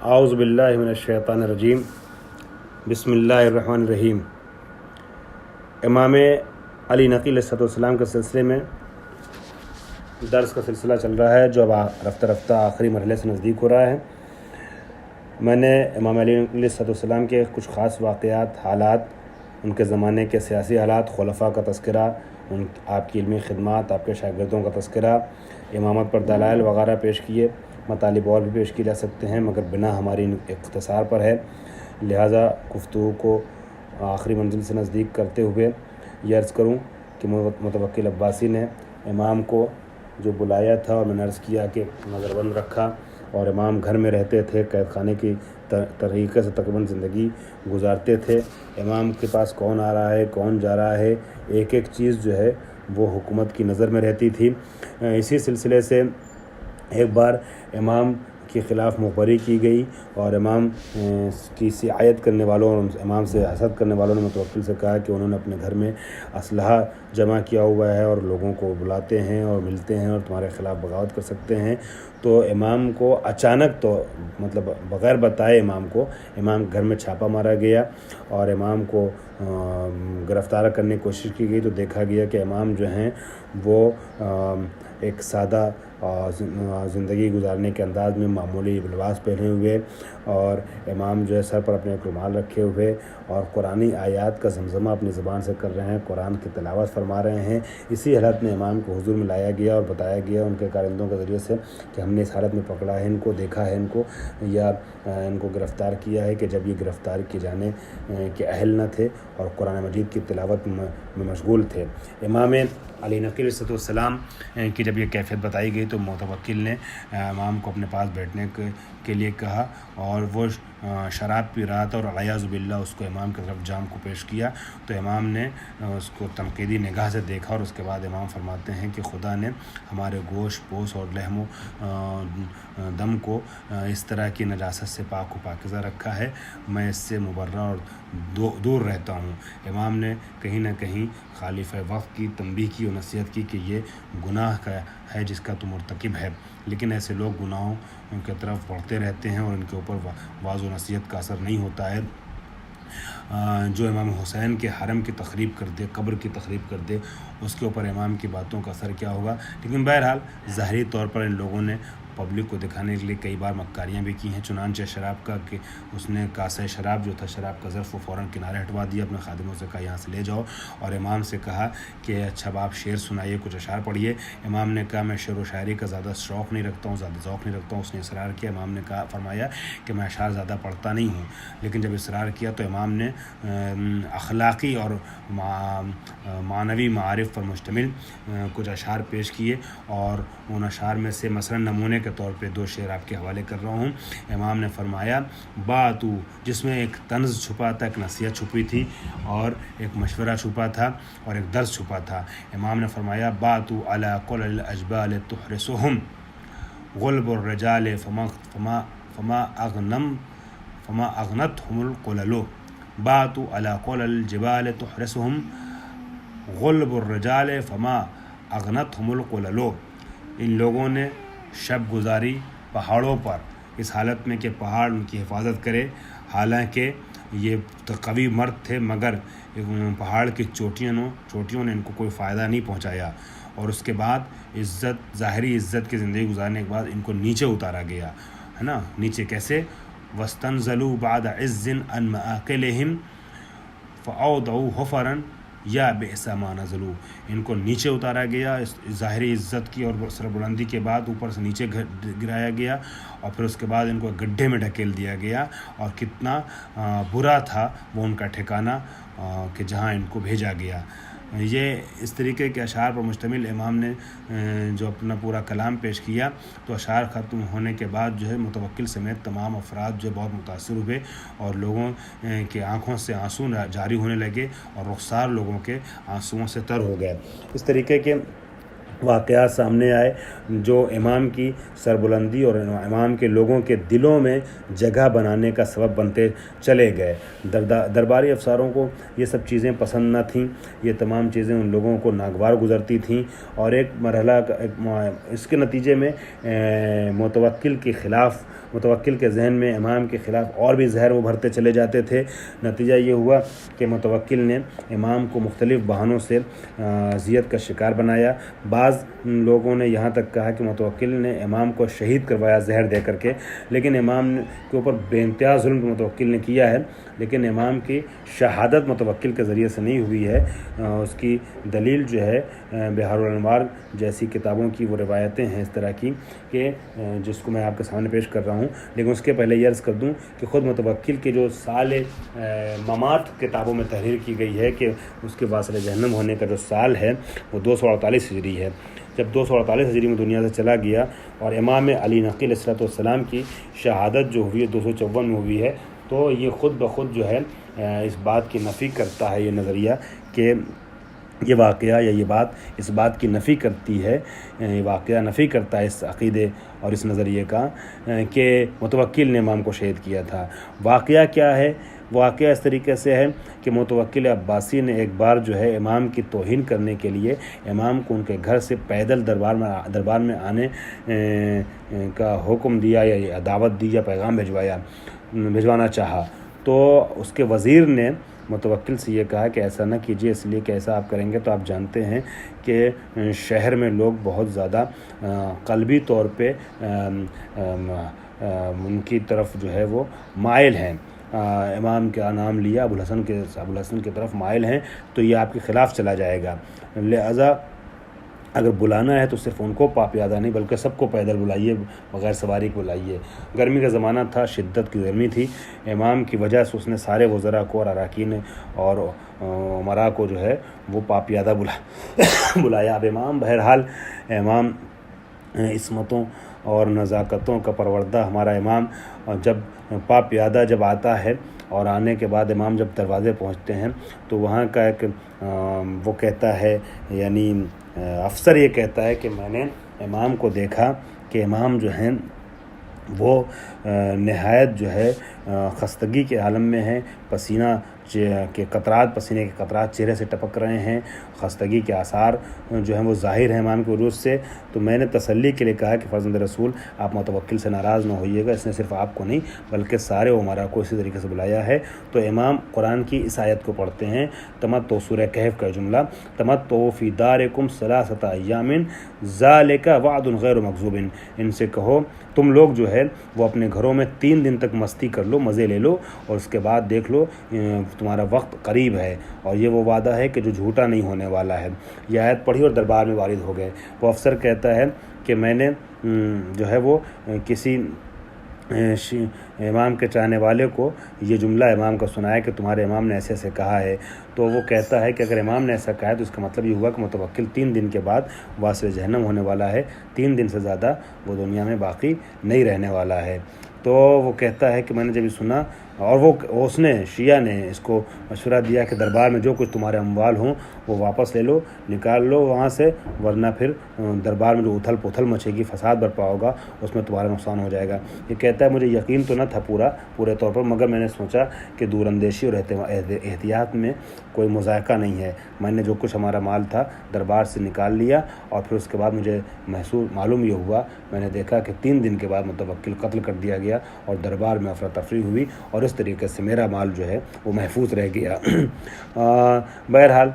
اعوذ باللہ من الشیطان الرجیم بسم اللہ الرحمن الرحیم۔ امام علی نقی علیہ السلام کے سلسلے میں درس کا سلسلہ چل رہا ہے جو اب رفتہ رفتہ آخری مرحلے سے نزدیک ہو رہا ہے۔ میں نے امام علی علیہ السلام کے کچھ خاص واقعات، حالات، ان کے زمانے کے سیاسی حالات، خلفاء کا تذکرہ، آپ کی علمی خدمات، آپ کے شاگردوں کا تذکرہ، امامت پر دلائل وغیرہ پیش کیے۔ مطالب اور بھی پیش کیے جا سکتے ہیں مگر بنا ہماری اختصار پر ہے، لہٰذا گفتگو کو آخری منزل سے نزدیک کرتے ہوئے یہ عرض کروں کہ متوکل عباسی نے امام کو جو بلایا تھا اور میں نے عرض کیا کہ نظر بند رکھا، اور امام گھر میں رہتے تھے، قید خانے کی طریقے سے تقریباً زندگی گزارتے تھے۔ امام کے پاس کون آ رہا ہے، کون جا رہا ہے، ایک ایک چیز جو ہے وہ حکومت کی نظر میں رہتی تھی۔ اسی سلسلے سے ایک بار امام کے خلاف مخبری کی گئی اور امام کی سیاحت کرنے والوں اور امام سے حسد کرنے والوں نے متوکل سے کہا کہ انہوں نے اپنے گھر میں اسلحہ جمع کیا ہوا ہے اور لوگوں کو بلاتے ہیں اور ملتے ہیں اور تمہارے خلاف بغاوت کر سکتے ہیں۔ تو امام کو اچانک، تو مطلب بغیر بتائے امام گھر میں چھاپا مارا گیا اور امام کو گرفتار کرنے کی کوشش کی گئی، تو دیکھا گیا کہ امام جو ہیں وہ ایک سادہ زندگی گزارنے کے انداز میں معمولی لباس پہنے ہوئے، اور امام جو ہے سر پر اپنے رومال رکھے ہوئے اور قرآنی آیات کا زمزمہ اپنی زبان سے کر رہے ہیں، قرآن کی تلاوت فرما رہے ہیں۔ اسی حالت میں امام کو حضور میں لایا گیا اور بتایا گیا ان کے کارندوں کے ذریعے سے کہ ہم نے اس حالت میں پکڑا ہے ان کو، دیکھا ہے ان کو، یا ان کو گرفتار کیا ہے کہ جب یہ گرفتار کیے جانے کے اہل نہ تھے اور قرآن مجید کی تلاوت میں مشغول تھے۔ امام علی نقی علیہ السلام کی جب یہ کیفیت بتائی گئی تو متوکل نے امام کو اپنے پاس بیٹھنے کے لیے کہا، اور وہ شراب پی رہا تھا اور اعوذ باللہ اس کو امام کی طرف جام کو پیش کیا، تو امام نے اس کو تنقیدی نگاہ سے دیکھا، اور اس کے بعد امام فرماتے ہیں کہ خدا نے ہمارے گوشت پوش اور لحم و دم کو اس طرح کی نجاست سے پاک و پاکیزہ رکھا ہے، میں اس سے مبرہ اور دور رہتا ہوں۔ امام نے کہیں نہ کہیں خلیفہ وقت کی تنبیہ کی اور نصیحت کی کہ یہ گناہ کا ہے جس کا تو مرتکب ہے، لیکن ایسے لوگ گناہوں کی طرف بڑھتے رہتے ہیں اور ان کے اوپر واعظ و نصیحت کا اثر نہیں ہوتا ہے۔ جو امام حسین کے حرم کی تخریب کر دے، قبر کی تخریب کر دے، اس کے اوپر امام کی باتوں کا اثر کیا ہوگا؟ لیکن بہرحال ظاہری طور پر ان لوگوں نے پبلک کو دکھانے کے لیے کئی بار مکاریاں بھی کی ہیں، چنانچہ شراب کا کہ اس نے کاسہ شراب جو تھا، شراب کا ظرف، وہ فوراً کنارے ہٹوا دیا، اپنے خادموں سے کہا یہاں سے لے جاؤ، اور امام سے کہا کہ اچھا آپ شعر سنائیے، کچھ اشعار پڑھیے۔ امام نے کہا میں شعر و شاعری کا زیادہ شوق نہیں رکھتا ہوں، زیادہ ذوق نہیں رکھتا ہوں۔ اس نے اصرار کیا، امام نے فرمایا کہ میں اشعار زیادہ پڑھتا نہیں ہوں، لیکن جب اصرار کیا تو امام نے اخلاقی اور معنوی معارف پر مشتمل کچھ اشعار پیش کیے، اور ان اشعار میں سے مثلا نمونے کے طور پہ دو شعر آپ کے حوالے کر رہا ہوں۔ امام نے فرمایا باتو، جس میں ایک طنز چھپا تھا، ایک نصیحت چھپی تھی، اور ایک مشورہ چھپا تھا، اور ایک درس چھپا تھا۔ امام نے فرمایا باتو علی قل الاجبال تحرسهم غلب الرجال فما اغنتهم القلل، باتو علی قل الجبال تحرسهم غلب الرجال فما اغنتهم القلل۔ ان لوگوں نے شب گزاری پہاڑوں پر اس حالت میں کہ پہاڑ ان کی حفاظت کرے، حالانکہ یہ قوی مرد تھے، مگر پہاڑ کی چوٹیوں نے ان کو کوئی فائدہ نہیں پہنچایا، اور اس کے بعد ظاہری عزت کی زندگی گزارنے کے بعد ان کو نیچے اتارا گیا ہے نا۔ نیچے کیسے؟ وَاسْتَنْزَلُوا بَعْدَ عِزٍّ عَنْ مَآكِلِهِمْ فَأَوْضَعُوا حُفَرًا یا بئس ما نزلوا۔ ان کو نیچے اتارا گیا، اس ظاہری عزت کی اور سربلندی کے بعد اوپر سے نیچے گرایا گیا، اور پھر اس کے بعد ان کو گڈھے میں ڈھکیل دیا گیا، اور کتنا برا تھا وہ ان کا ٹھکانہ کہ جہاں ان کو بھیجا گیا۔ یہ اس طریقے کے اشعار پر مشتمل امام نے جو اپنا پورا کلام پیش کیا، تو اشعار ختم ہونے کے بعد جو ہے متوکل سمیت تمام افراد جو بہت متاثر ہوئے، اور لوگوں کے آنکھوں سے آنسو جاری ہونے لگے، اور رخسار لوگوں کے آنسوؤں سے تر ہو گئے۔ اس طریقے کے واقعات سامنے آئے جو امام کی سربلندی اور امام کے لوگوں کے دلوں میں جگہ بنانے کا سبب بنتے چلے گئے۔ درباری افسروں کو یہ سب چیزیں پسند نہ تھیں، یہ تمام چیزیں ان لوگوں کو ناگوار گزرتی تھیں، اور ایک مرحلہ اس کے نتیجے میں متوکل کے خلاف متوکل کے ذہن میں امام کے خلاف اور بھی زہر وہ بھرتے چلے جاتے تھے۔ نتیجہ یہ ہوا کہ متوکل نے امام کو مختلف بہانوں سے اذیت کا شکار بنایا۔ بعض لوگوں نے یہاں تک کہا کہ متوکل نے امام کو شہید کروایا زہر دے کر کے، لیکن امام کے اوپر بے انتہا ظلم متوکل نے کیا ہے، لیکن امام کی شہادت متوکل کے ذریعے سے نہیں ہوئی ہے۔ اس کی دلیل جو ہے بحار الانوار جیسی کتابوں کی وہ روایتیں ہیں اس طرح کی کہ جس کو میں آپ کے سامنے پیش کر رہا ہوں، لیکن اس کے پہلے یہ عرض کر دوں کہ خود متوکل کے جو سال ممات کتابوں میں تحریر کی گئی ہے کہ اس کے واصل جہنم ہونے کا جو سال ہے وہ 248 ہجری ہے۔ جب 248 ہجری میں دنیا سے چلا گیا اور امام علی نقی علیہ الصلوۃ والسلام کی شہادت جو ہوئی ہے 254 میں ہوئی ہے، تو یہ خود بخود جو ہے اس بات کی نفی کرتا ہے، یہ نظریہ کہ یہ واقعہ یا یہ بات اس بات کی نفی کرتی ہے، یہ واقعہ نفی کرتا ہے اس عقیدے اور اس نظریے کا کہ متوکل نے امام کو شہید کیا تھا۔ واقعہ کیا ہے؟ واقعہ اس طریقے سے ہے کہ متوکل عباسی نے ایک بار جو ہے امام کی توہین کرنے کے لیے امام کو ان کے گھر سے پیدل دربار میں آنے کا حکم دیا یا دعوت دی یا پیغام بھجوانا چاہا، تو اس کے وزیر نے متوکل سے یہ کہا کہ ایسا نہ کیجیے، اس لیے کہ ایسا آپ کریں گے تو آپ جانتے ہیں کہ شہر میں لوگ بہت زیادہ قلبی طور پہ ان کی طرف جو ہے وہ مائل ہیں، امام کا نام لیا ابوالحسن کی طرف مائل ہیں، تو یہ آپ کے خلاف چلا جائے گا، لہذا اگر بلانا ہے تو صرف ان کو پاپیادہ نہیں بلکہ سب کو پیدل بلائیے، بغیر سواری کو بلائیے۔ گرمی کا زمانہ تھا، شدت کی گرمی تھی، امام کی وجہ سے اس نے سارے وزراء کو اور اراکین اور امراء کو جو ہے وہ پاپیادہ بلایا۔ اب امام بہرحال امام عصمتوں اور نزاکتوں کا پروردہ ہمارا امام جب پاپیادہ جب آتا ہے اور آنے کے بعد امام جب دروازے پہنچتے ہیں تو وہاں کا ایک وہ کہتا ہے، یعنی افسر یہ کہتا ہے کہ میں نے امام کو دیکھا کہ امام جو ہیں وہ نہایت جو ہے خستگی کے عالم میں ہیں، پسینے کے قطرات چہرے سے ٹپک رہے ہیں، خستگی کے آثار جو ہیں وہ ظاہر ہیں امام کے وجود سے۔ تو میں نے تسلی کے لیے کہا کہ فرزند رسول آپ متوکل سے ناراض نہ ہوئیے گا، اس نے صرف آپ کو نہیں بلکہ سارے امراء کو اسی طریقے سے بلایا ہے۔ تو امام قرآن کی اس آیت کو پڑھتے ہیں، تمتعوا، سورہ کہف کا جملہ، تمتعوا فی دارکم ثلاثۃ ایام ذالک وعد غیر مکذوب، ان سے کہو تم لوگ جو ہے وہ اپنے گھروں میں 3 دن تک مستی کر لو، مزے لے لو، اور اس کے بعد دیکھ لو تمہارا وقت قریب ہے، اور یہ وہ وعدہ ہے کہ جو جھوٹا نہیں ہونے والا ہے۔ یہ آیت پڑھی اور دربار میں وارد ہو گئے۔ وہ افسر کہتا ہے کہ میں نے جو ہے وہ کسی امام کے چاہنے والے کو یہ جملہ امام کا سنایا کہ تمہارے امام نے ایسے ایسے کہا ہے، تو وہ کہتا ہے کہ اگر امام نے ایسا کہا ہے تو اس کا مطلب یہ ہوا کہ متوکل 3 دن کے بعد واصل جہنم ہونے والا ہے، 3 دن سے زیادہ وہ دنیا میں باقی نہیں رہنے والا ہے۔ تو وہ کہتا ہے کہ میں نے جب یہ سنا، اور اس نے شیعہ نے اس کو مشورہ دیا کہ دربار میں جو کچھ تمہارے اموال ہوں وہ واپس لے لو، نکال لو وہاں سے، ورنہ پھر دربار میں جو اتھل پتھل مچے گی، فساد برپا ہوگا، اس میں تمہارا نقصان ہو جائے گا۔ یہ کہتا ہے مجھے یقین تو نہ تھا پورے طور پر، مگر میں نے سوچا کہ دور اندیشی اور احتیاط میں کوئی مذائقہ نہیں ہے، میں نے جو کچھ ہمارا مال تھا دربار سے نکال لیا، اور پھر اس کے بعد مجھے معلوم یہ ہوا، میں نے دیکھا کہ 3 دن کے بعد متوکل قتل کر دیا گیا اور دربار میں افراتفری ہوئی، اور اس طریقے سے میرا مال جو ہے وہ محفوظ رہ گیا۔ بہرحال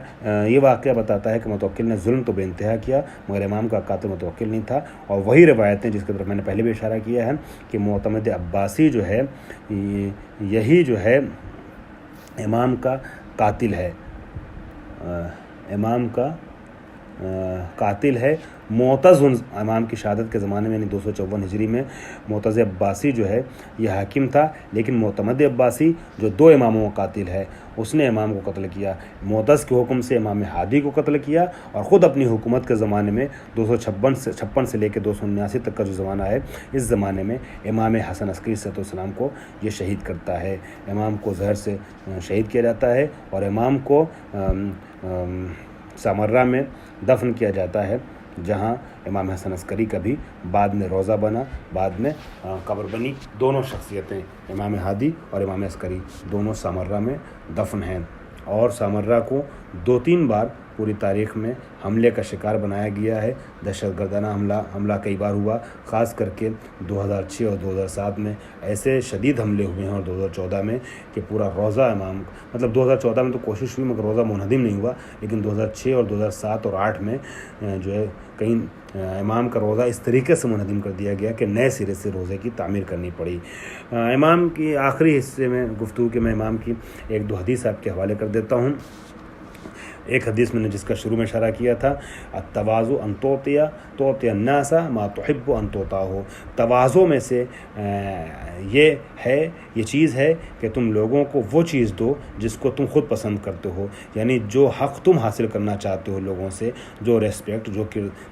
یہ واقعہ بتاتا ہے کہ متوکل نے ظلم تو بے انتہا کیا، مگر امام کا قاتل متوکل نہیں تھا، اور وہی روایتیں جس کی طرف میں نے پہلے بھی اشارہ کیا ہے کہ معتمد عباسی جو ہے یہی جو ہے امام کا قاتل ہے، امام کا قاتل ہے۔ معتز امام کی شہادت کے زمانے میں یعنی 254 ہجری میں معتز عباسی جو ہے یہ حاکم تھا، لیکن معتمد عباسی جو 2 اماموں کا قاتل ہے اس نے امام کو قتل کیا، معتز کے حکم سے امام ہادی کو قتل کیا، اور خود اپنی حکومت کے زمانے میں 256 سے لے کے 279 تک کا جو زمانہ ہے، اس زمانے میں امام حسن عسکری علیہ السلام کو یہ شہید کرتا ہے، امام کو زہر سے شہید کیا جاتا ہے، اور امام کو سامرہ میں دفن کیا جاتا ہے، جہاں امام حسن عسکری کا بھی بعد میں روضہ بنا، بعد میں قبر بنی۔ دونوں شخصیتیں امام ہادی اور امام عسکری دونوں سامرہ میں دفن ہیں، اور سامرہ کو 2-3 بار پوری تاریخ میں حملے کا شکار بنایا گیا ہے۔ دہشت گردانہ حملہ کئی بار ہوا، خاص کر کے 2006 اور 2007 میں ایسے شدید حملے ہوئے ہیں، اور 2014 میں کہ پورا روزہ امام، مطلب 2014 میں تو کوشش ہوئی مگر روزہ منہدم نہیں ہوا، لیکن 2006 اور 2007 اور 2008 میں جو ہے کہیں امام کا روزہ اس طریقے سے منہدم کر دیا گیا کہ نئے سرے سے روزے کی تعمیر کرنی پڑی۔ امام کی آخری حصے میں گفتگو کے میں امام کی ایک دو حدیث آپ کے حوالے کر دیتا ہوں۔ ایک حدیث میں نے جس کا شروع میں اشارہ کیا تھا، التواضع ان تعطی الناس ما تحب ان تعطى، تواضع میں سے یہ چیز ہے کہ تم لوگوں کو وہ چیز دو جس کو تم خود پسند کرتے ہو، یعنی جو حق تم حاصل کرنا چاہتے ہو لوگوں سے، جو ریسپیکٹ، جو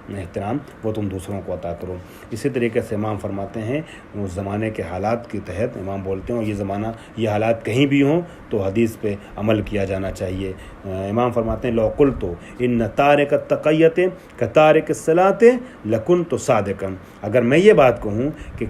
احترام، وہ تم دوسروں کو عطا کرو۔ اسی طریقے سے امام فرماتے ہیں اس زمانے کے حالات کے تحت امام بولتے ہیں، اور یہ حالات کہیں بھی ہوں تو حدیث پہ عمل کیا جانا چاہیے۔ امام فرماتے ہیں لو قلت ان تارک التقیۃ کتارک الصلاۃ لکنت صادقا، اگر میں یہ بات کہوں کہ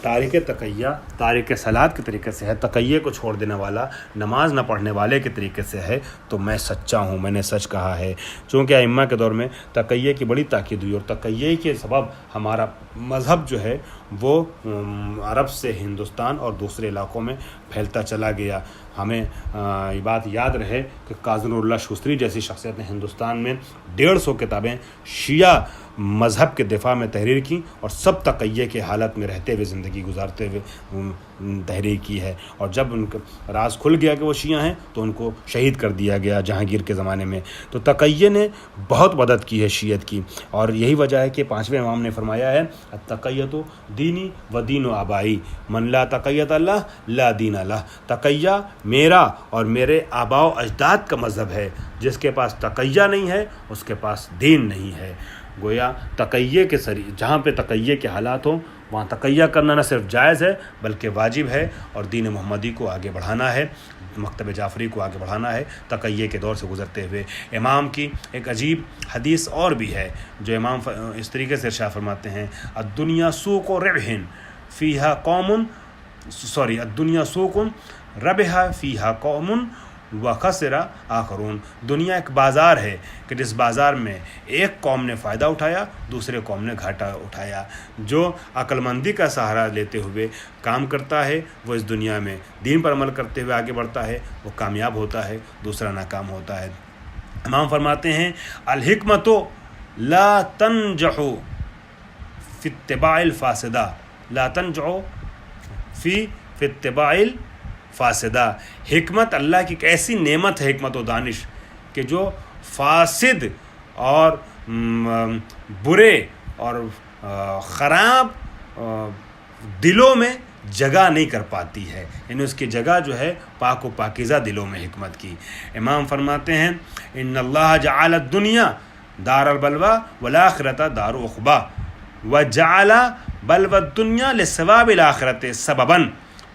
تارک تقیہ تارک صلاۃ کے طریقے سے ہے، تقیہ کو چھوڑ دینے والا نماز نہ پڑھنے والے کے طریقے سے ہے، تو میں سچا ہوں، میں نے سچ کہا ہے۔ چونکہ ائمہ کے دور میں تقیہ کی بڑی تاکید ہوئی، اور تقیہ کے سبب ہمارا مذہب جو ہے وہ عرب سے ہندوستان اور دوسرے علاقوں میں پھیلتا چلا گیا۔ ہمیں یہ بات یاد رہے کہ قاضی نور اللہ شوستری جیسی شخصیت نے ہندوستان میں 150 کتابیں شیعہ مذہب کے دفاع میں تحریر کی، اور سب تقیہ کے حالت میں رہتے ہوئے زندگی گزارتے ہوئے تحریر کی ہے، اور جب ان کا راز کھل گیا کہ وہ شیعہ ہیں تو ان کو شہید کر دیا گیا جہانگیر کے زمانے میں۔ تو تقیہ نے بہت مدد کی ہے شیعت کی، اور یہی وجہ ہے کہ 5ویں امام نے فرمایا ہے التقیۃ دینی و دین و آبائی من لا تقیۃ اللہ لا دین اللہ، تقیہ میرا اور میرے آباء و اجداد کا مذہب ہے، جس کے پاس تقیہ نہیں ہے اس کے پاس دین نہیں ہے۔ گویا تقیہ کے جہاں پہ تقیہ کے حالات ہوں وہاں تقیہ کرنا نہ صرف جائز ہے بلکہ واجب ہے، اور دین محمدی کو آگے بڑھانا ہے، مکتب جعفری کو آگے بڑھانا ہے تقیہ کے دور سے گزرتے ہوئے۔ امام کی ایک عجیب حدیث اور بھی ہے جو امام اس طریقے سے ارشاد فرماتے ہیں، الدنیا سوق ربح فیہا الدنیا سوق ربح فیہا قوم وخسر آخرون، دنیا ایک بازار ہے کہ جس بازار میں ایک قوم نے فائدہ اٹھایا، دوسرے قوم نے گھاٹا اٹھایا۔ جو عقل مندی کا سہارا لیتے ہوئے کام کرتا ہے وہ اس دنیا میں دین پر عمل کرتے ہوئے آگے بڑھتا ہے، وہ کامیاب ہوتا ہے، دوسرا ناکام ہوتا ہے۔ امام فرماتے ہیں الحکمت لا تنجح فی اتباع الفاسدہ، لا تنجح فی اتباع فاسدہ، حکمت اللہ کی ایک ایسی نعمت ہے، حکمت و دانش، کہ جو فاسد اور برے اور خراب دلوں میں جگہ نہیں کر پاتی ہے، یعنی اس کی جگہ جو ہے پاک و پاکیزہ دلوں میں حکمت کی۔ امام فرماتے ہیں ان اللہ جعل الدنیا دار البلوى والآخرۃ دار عقبہ وجعل بلوى الدنیا لثواب الآخرۃ سببا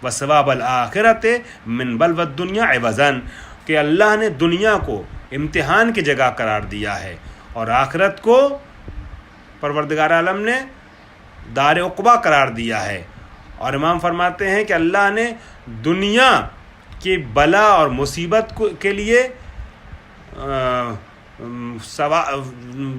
وثواب الآخرۃ من بلوى الدنیا عوضا، کہ اللہ نے دنیا کو امتحان کی جگہ قرار دیا ہے اور آخرت کو پروردگار عالم نے دار عقبہ قرار دیا ہے۔ اور امام فرماتے ہیں کہ اللہ نے دنیا کی بلا اور مصیبت کے لیے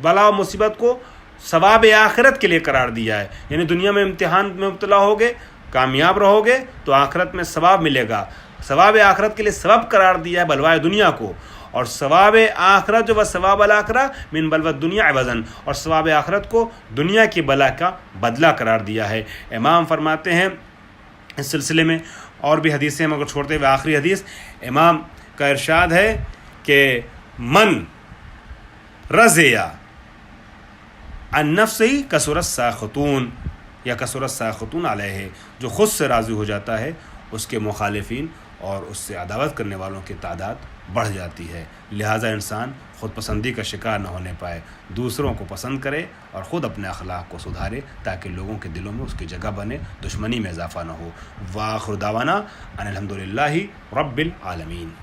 بلا و مصیبت کو ثواب آخرت کے لیے قرار دیا ہے، یعنی دنیا میں امتحان میں مبتلا ہوگے، کامیاب رہو گے تو آخرت میں ثواب ملے گا، ثواب آخرت کے لیے سبب قرار دیا ہے بلوائے دنیا کو، اور ثواب آخرت جو ثواب الآخرہ من بلوى الدنیا عوضا، اور ثواب آخرت کو دنیا کی بلا کا بدلہ قرار دیا ہے۔ امام فرماتے ہیں اس سلسلے میں اور بھی حدیثیں مگر چھوڑتے ہوئے آخری حدیث امام کا ارشاد ہے کہ من رضی عن نفسہ کثر الساخطون یا کثر الساخطون علیہ، جو خود سے راضی ہو جاتا ہے اس کے مخالفین اور اس سے عداوت کرنے والوں کی تعداد بڑھ جاتی ہے۔ لہٰذا انسان خود پسندی کا شکار نہ ہونے پائے، دوسروں کو پسند کرے اور خود اپنے اخلاق کو سدھارے تاکہ لوگوں کے دلوں میں اس کی جگہ بنے، دشمنی میں اضافہ نہ ہو۔ وآخر دعوانا ان الحمدللہ رب العالمین۔